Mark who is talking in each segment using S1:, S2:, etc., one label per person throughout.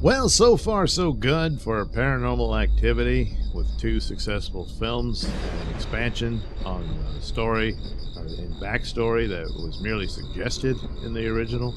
S1: Well, so far so good for Paranormal Activity, with 2 successful films, an expansion on the story and backstory that was merely suggested in the original.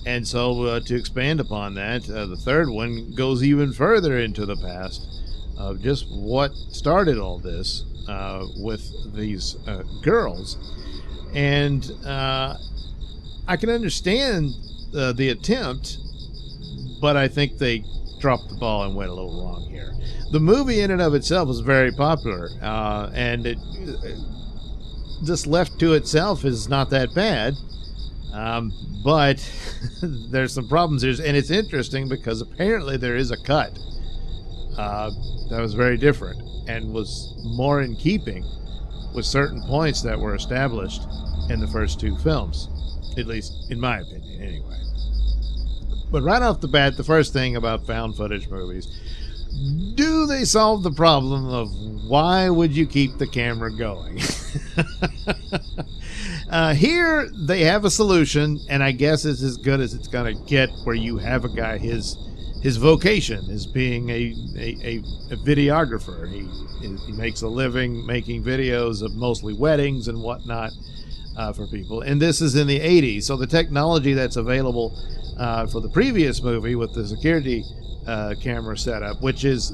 S1: And so to expand upon that, the third one goes even further into the past of just what started all this with these girls. And I can understand the attempt, but I think they dropped the ball and went a little wrong here. The movie in and of itself was very popular, and it just left to itself is not that bad. But there's some problems here, and it's interesting because apparently there is a cut that was very different and was more in keeping with certain points that were established in the first 2 films, at least in my opinion, anyway. But right off the bat, the first thing about found footage movies, do they solve the problem of why would you keep the camera going? Here, they have a solution, and I guess it's as good as it's going to get, where you have a guy, his vocation is being a videographer. He makes a living making videos of mostly weddings and whatnot for people. And this is in the 80s, so the technology that's available for the previous movie with the security camera setup, which is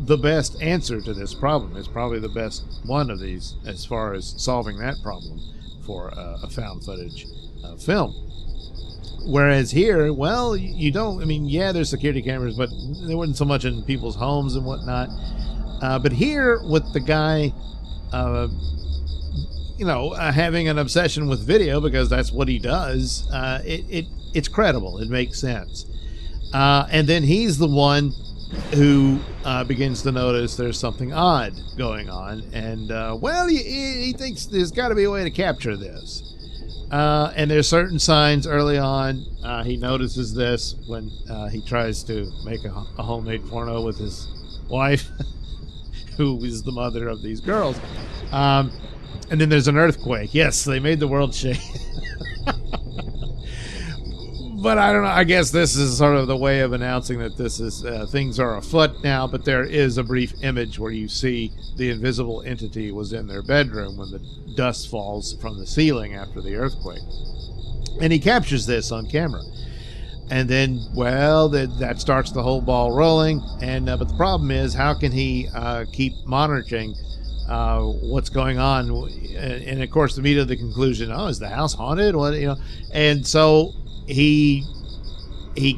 S1: the best answer to this problem, is probably the best one of these as far as solving that problem for a found footage film. Whereas here, well, you don't, I mean, yeah, there's security cameras, but there wasn't so much in people's homes and whatnot. But here, with the guy, having an obsession with video, because that's what he does, it's credible. It makes sense. And then he's the one who begins to notice there's something odd going on. And, he thinks there's got to be a way to capture this. And there's certain signs early on. He notices this when he tries to make a homemade porno with his wife, who is the mother of these girls. And then there's an earthquake. Yes, they made the world shake. But I don't know. I guess this is sort of the way of announcing that this is things are afoot now. But there is a brief image where you see the invisible entity was in their bedroom when the dust falls from the ceiling after the earthquake, and he captures this on camera. And then, well, that starts the whole ball rolling. And but the problem is, how can he keep monitoring what's going on? And of course, immediately the conclusion: oh, is the house haunted? What, And so he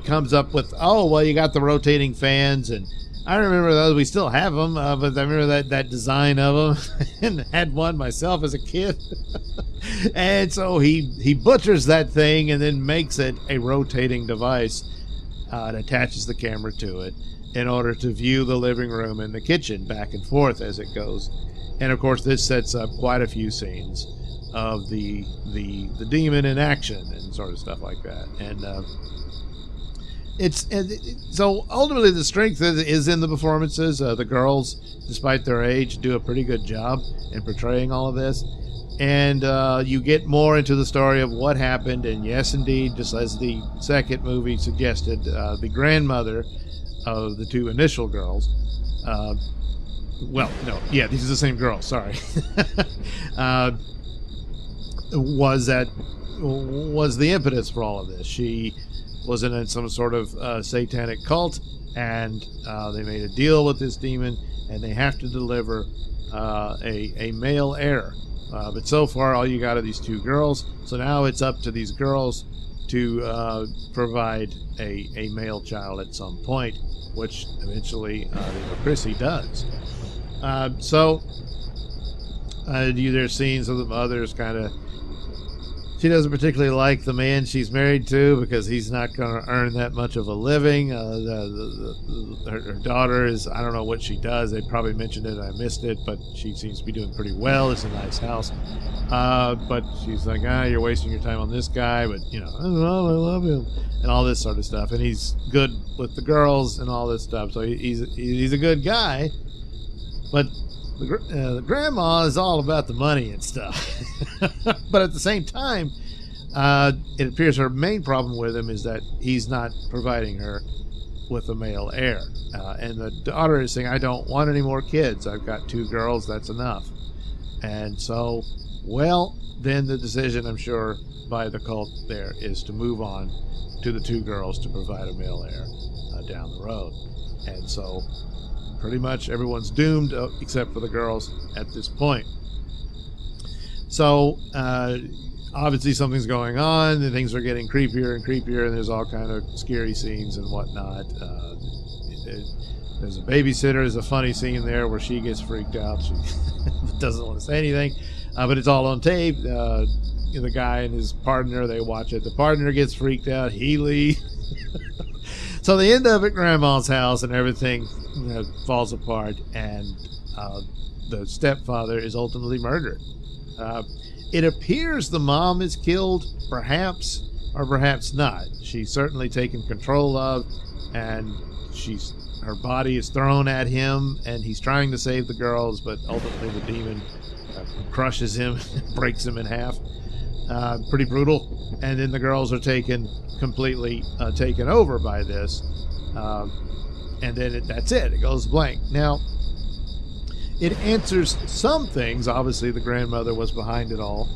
S1: comes up with, oh, well, you got the rotating fans, and I remember those. We still have them, but I remember that design of them, and had one myself as a kid. And so he butchers that thing and then makes it a rotating device and attaches the camera to it in order to view the living room and the kitchen back and forth as it goes. And of course, this sets up quite a few scenes of the demon in action and sort of stuff like that. And so ultimately the strength is in the performances. The girls, despite their age, do a pretty good job in portraying all of this. And you get more into the story of what happened. And yes, indeed, just as the second movie suggested, the grandmother of the 2 initial girls, these are the same girl, sorry, was the impetus for all of this. She was in some sort of satanic cult, and they made a deal with this demon, and they have to deliver a male heir. But so far, all you got are these 2 girls. So now it's up to these girls to provide a male child at some point, which eventually Chrissy does. There's scenes of the mother's kind of, she doesn't particularly like the man she's married to because he's not going to earn that much of a living. Her daughter is, I don't know what she does. They probably mentioned it. I missed it, but she seems to be doing pretty well. It's a nice house. But she's like, you're wasting your time on this guy, but I love him, and all this sort of stuff. And he's good with the girls and all this stuff. So he's a good guy, but the grandma is all about the money and stuff. But at the same time, It appears her main problem with him is that he's not providing her with a male heir. And the daughter is saying, I don't want any more kids. I've got 2 girls. That's enough. And so, well, then the decision, I'm sure, by the cult there is to move on to the 2 girls to provide a male heir down the road. And so pretty much everyone's doomed except for the girls at this point. So obviously something's going on, and things are getting creepier and creepier, and there's all kind of scary scenes and whatnot. There's a babysitter. There's a funny scene there where she gets freaked out. She doesn't want to say anything, but it's all on tape. The guy and his partner, they watch it. The partner gets freaked out. He leaves. So they end up at Grandma's house, and everything falls apart, and the stepfather is ultimately murdered. It appears the mom is killed, perhaps, or perhaps not. She's certainly taken control of, and her body is thrown at him, and he's trying to save the girls, but ultimately the demon crushes him, breaks him in half. Pretty brutal. And then the girls are completely taken over by this, and then that's it. It goes blank. Now, it answers some things. Obviously, the grandmother was behind it all,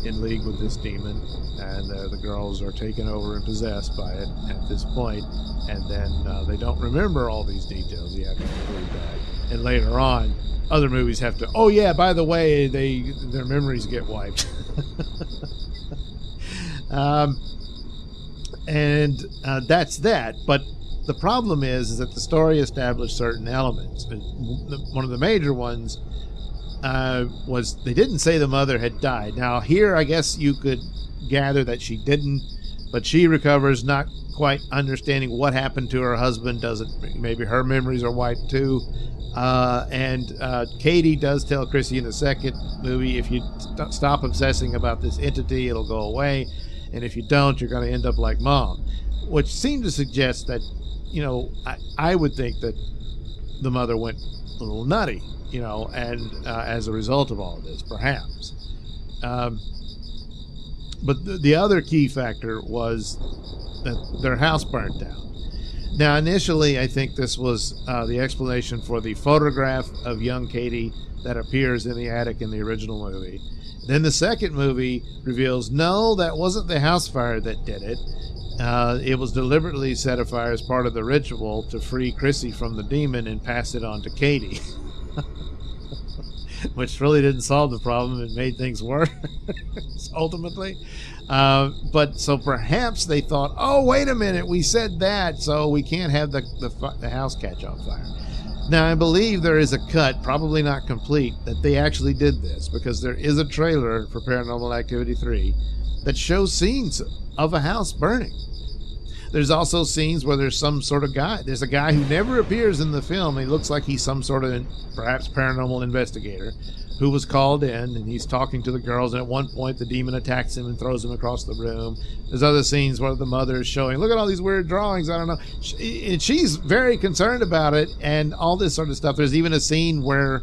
S1: in league with this demon, and the girls are taken over and possessed by it at this point. And then they don't remember all these details. You have to believe that. And later on, other movies have to, oh yeah, by the way, their memories get wiped. And that's that. But the problem is that the story established certain elements. One of the major ones was they didn't say the mother had died. Now here, I guess you could gather that she didn't, but she recovers, not quite understanding what happened to her husband. Maybe her memories are wiped too. And Katie does tell Chrissy in the second movie, if you stop obsessing about this entity, it'll go away. And if you don't, you're going to end up like Mom. Which seemed to suggest that, I would think that the mother went a little nutty, and as a result of all of this, perhaps. But the other key factor was that their house burnt down. Now, initially, I think this was the explanation for the photograph of young Katie that appears in the attic in the original movie. Then the second movie reveals, no, that wasn't the house fire that did it. It was deliberately set afire as part of the ritual to free Chrissy from the demon and pass it on to Katie. Which really didn't solve the problem. It made things worse, ultimately. But so perhaps they thought, oh, wait a minute, we said that, so we can't have the house catch on fire. Now, I believe there is a cut, probably not complete, that they actually did this, because there is a trailer for Paranormal Activity 3 that shows scenes of a house burning. There's also scenes where there's some sort of guy. There's a guy who never appears in the film. He looks like he's some sort of perhaps paranormal investigator who was called in, and he's talking to the girls, and at one point the demon attacks him and throws him across the room. There's other scenes where the mother is showing, look at all these weird drawings, I don't know. She's very concerned about it and all this sort of stuff. There's even a scene where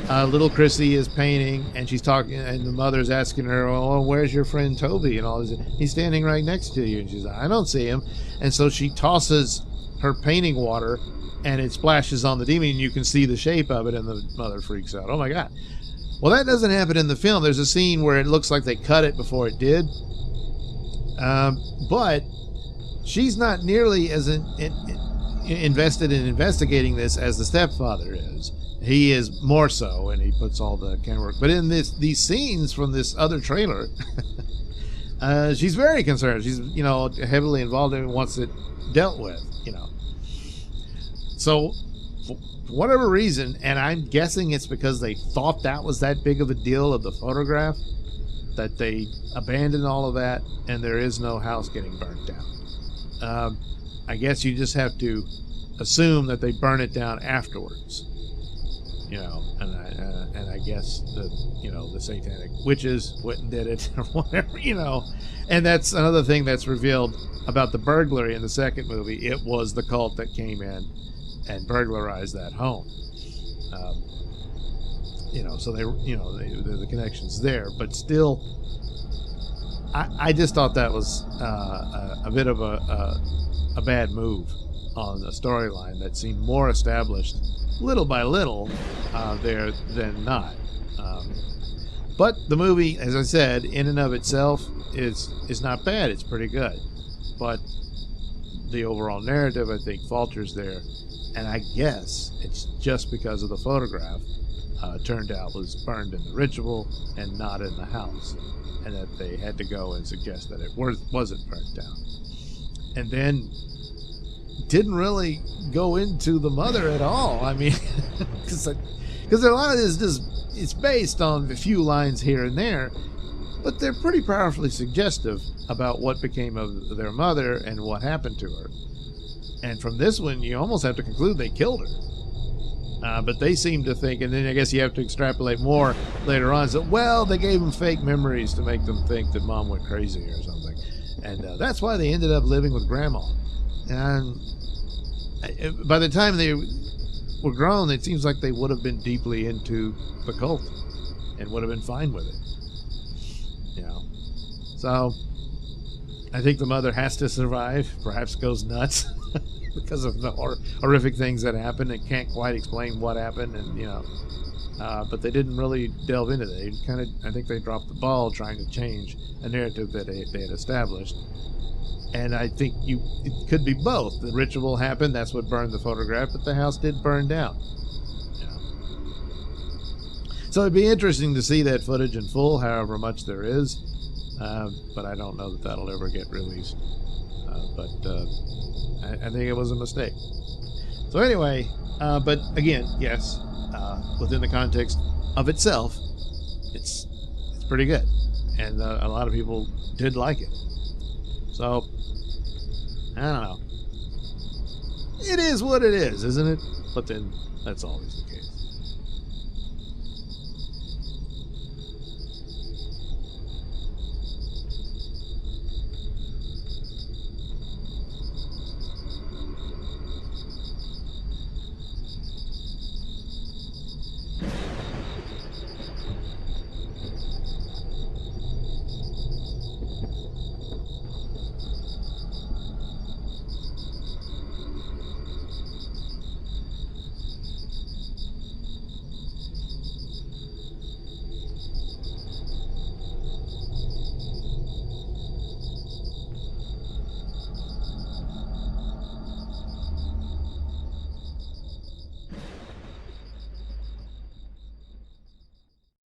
S1: little Chrissy is painting, and she's talking, and the mother's asking her, oh, where's your friend Toby? And all this. He's standing right next to you. And she's like, I don't see him. And so she tosses her painting water, and it splashes on the demon, and you can see the shape of it, and the mother freaks out. Oh my God. Well, that doesn't happen in the film. There's a scene where it looks like they cut it before it did. But she's not nearly as invested in investigating this as the stepfather is. He is more so, and he puts all the camera work. But in these scenes from this other trailer, she's very concerned. She's, heavily involved in it and wants it dealt with, So, for whatever reason, and I'm guessing it's because they thought that was that big of a deal of the photograph, that they abandoned all of that, and there is no house getting burnt down. I guess you just have to assume that they burn it down afterwards. And I guess the satanic witches went and did it or whatever, and that's another thing that's revealed about the burglary in the second movie. It was the cult that came in and burglarized that home. So the connection's there, but still, I just thought that was a bit of a bad move on a storyline that seemed more established little by little there than not. But the movie, as I said, in and of itself is not bad. It's pretty good. But the overall narrative, I think, falters there. And I guess it's just because of the photograph turned out was burned in the ritual and not in the house. And that they had to go and suggest that it wasn't burnt down. And then didn't really go into the mother at all. I mean, because a lot of this just, it's based on a few lines here and there, but they're pretty powerfully suggestive about what became of their mother and what happened to her. And from this one, you almost have to conclude they killed her. But they seem to think, and then I guess you have to extrapolate more later on, so, well, they gave them fake memories to make them think that mom went crazy or something. And that's why they ended up living with grandma. And by the time they were grown, it seems like they would have been deeply into the cult and would have been fine with it. You know, so I think the mother has to survive, perhaps goes nuts because of the horrific things that happened and can't quite explain what happened. And, you know, but they didn't really delve into that. I think they dropped the ball trying to change a narrative that they had established. And I think it could be both. The ritual happened, that's what burned the photograph, but the house did burn down. Yeah. So it'd be interesting to see that footage in full, however much there is. But I don't know that that'll ever get released. But I think it was a mistake. So anyway, but again, yes, within the context of itself, it's pretty good. And a lot of people did like it. So, I don't know. It is what it is, isn't it? But then, that's always the case.